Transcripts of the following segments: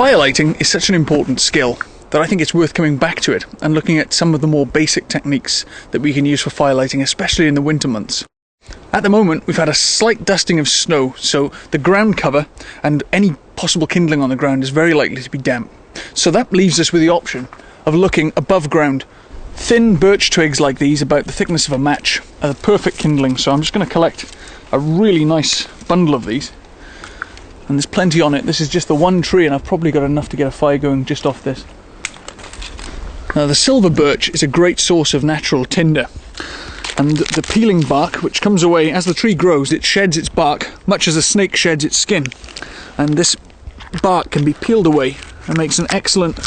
Firelighting is such an important skill that I think it's worth coming back to it and looking at some of the more basic techniques that we can use for firelighting, especially in the winter months. At the moment we've had a slight dusting of snow, so the ground cover and any possible kindling on the ground is very likely to be damp. So that leaves us with the option of looking above ground. Thin birch twigs like these, about the thickness of a match, are the perfect kindling, so I'm just going to collect a really nice bundle of these. And there's plenty on it. This is just the one tree and I've probably got enough to get a fire going just off this. Now the silver birch is a great source of natural tinder, and the peeling bark which comes away as the tree grows, it sheds its bark much as a snake sheds its skin, and this bark can be peeled away and makes an excellent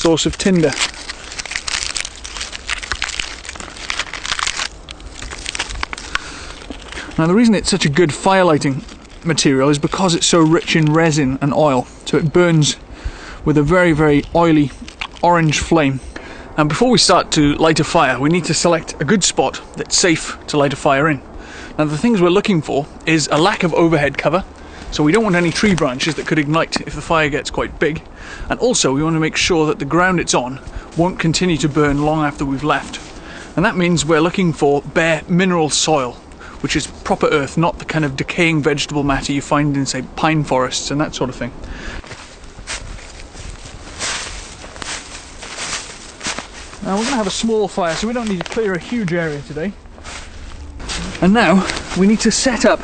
source of tinder. Now the reason it's such a good firelighting material is because it's so rich in resin and oil, so it burns with a very, very oily orange flame. And before we start to light a fire, we need to select a good spot that's safe to light a fire in. Now the things we're looking for is a lack of overhead cover, so we don't want any tree branches that could ignite if the fire gets quite big, and also we want to make sure that the ground it's on won't continue to burn long after we've left. And that means we're looking for bare mineral soil, which is proper earth, not the kind of decaying vegetable matter you find in, say, pine forests and that sort of thing. Now we're going to have a small fire, so we don't need to clear a huge area today. And now we need to set up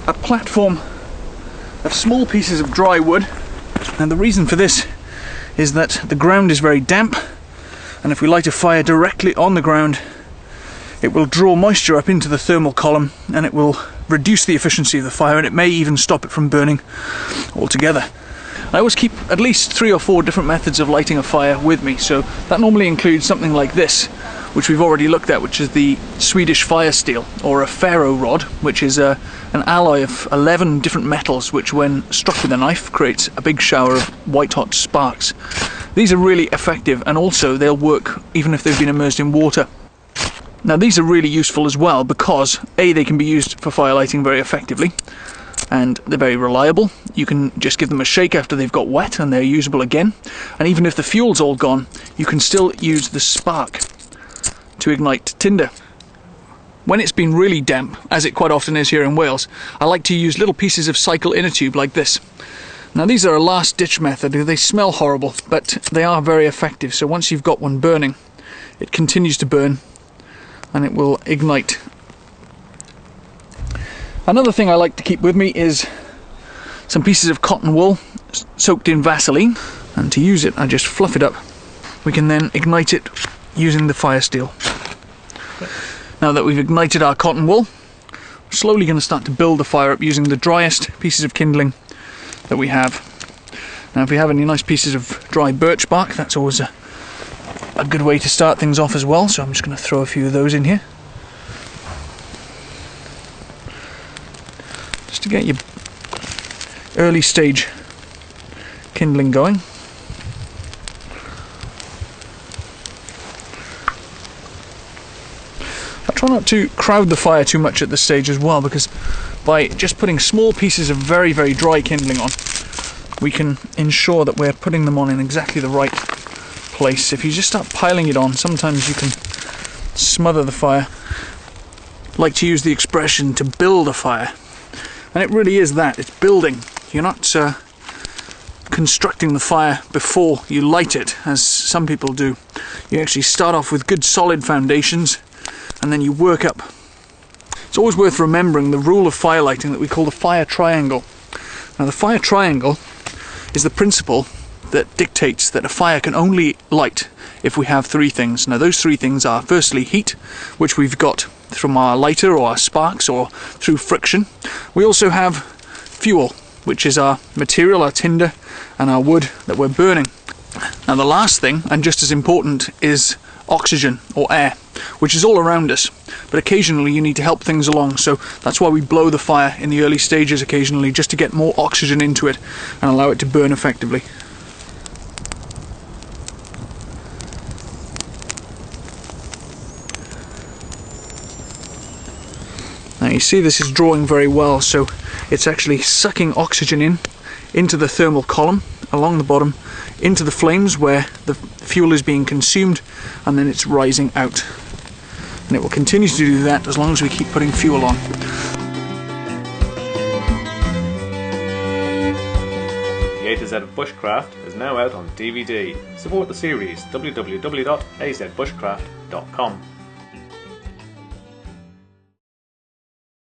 a platform of small pieces of dry wood. And the reason for this is that the ground is very damp, and if we light a fire directly on the ground, it will draw moisture up into the thermal column and it will reduce the efficiency of the fire, and it may even stop it from burning altogether. I always keep at least 3 or 4 different methods of lighting a fire with me, so that normally includes something like this, which we've already looked at, which is the Swedish fire steel, or a ferro rod, which is an alloy of 11 different metals which, when struck with a knife, creates a big shower of white hot sparks. These are really effective, and also they'll work even if they've been immersed in water. Now these are really useful as well because A, they can be used for firelighting very effectively, and they're very reliable. You can just give them a shake after they've got wet and they're usable again, and even if the fuel's all gone, you can still use the spark to ignite tinder. When it's been really damp, as it quite often is here in Wales, I like to use little pieces of cycle inner tube like this. Now these are a last ditch method. They smell horrible, but they are very effective, so once you've got one burning, it continues to burn and it will ignite. Another thing I like to keep with me is some pieces of cotton wool soaked in Vaseline, and to use it I just fluff it up. We can then ignite it using the fire steel. Now that we've ignited our cotton wool, we're slowly going to start to build the fire up using the driest pieces of kindling that we have. Now if we have any nice pieces of dry birch bark, that's always a good way to start things off as well, so I'm just going to throw a few of those in here, just to get your early stage kindling going. I try not to crowd the fire too much at this stage as well, because by just putting small pieces of very, very dry kindling on, we can ensure that we're putting them on in exactly the right place. If you just start piling it on, sometimes you can smother the fire. I like to use the expression to build a fire, and it really is that, it's building. You're not constructing the fire before you light it, as some people do. You actually start off with good solid foundations and then you work up. It's always worth remembering the rule of firelighting that we call the fire triangle. Now the fire triangle is the principle that dictates that a fire can only light if we have 3 things. Now those 3 things are, firstly, heat, which we've got from our lighter or our sparks or through friction. We also have fuel, which is our material, our tinder, and our wood that we're burning. Now the last thing, and just as important, is oxygen or air, which is all around us, but occasionally you need to help things along, so that's why we blow the fire in the early stages occasionally, just to get more oxygen into it and allow it to burn effectively. Now you see this is drawing very well, so it's actually sucking oxygen into the thermal column along the bottom into the flames where the fuel is being consumed, and then it's rising out. And it will continue to do that as long as we keep putting fuel on. The A to Z of Bushcraft is now out on DVD. Support the series, www.azbushcraft.com.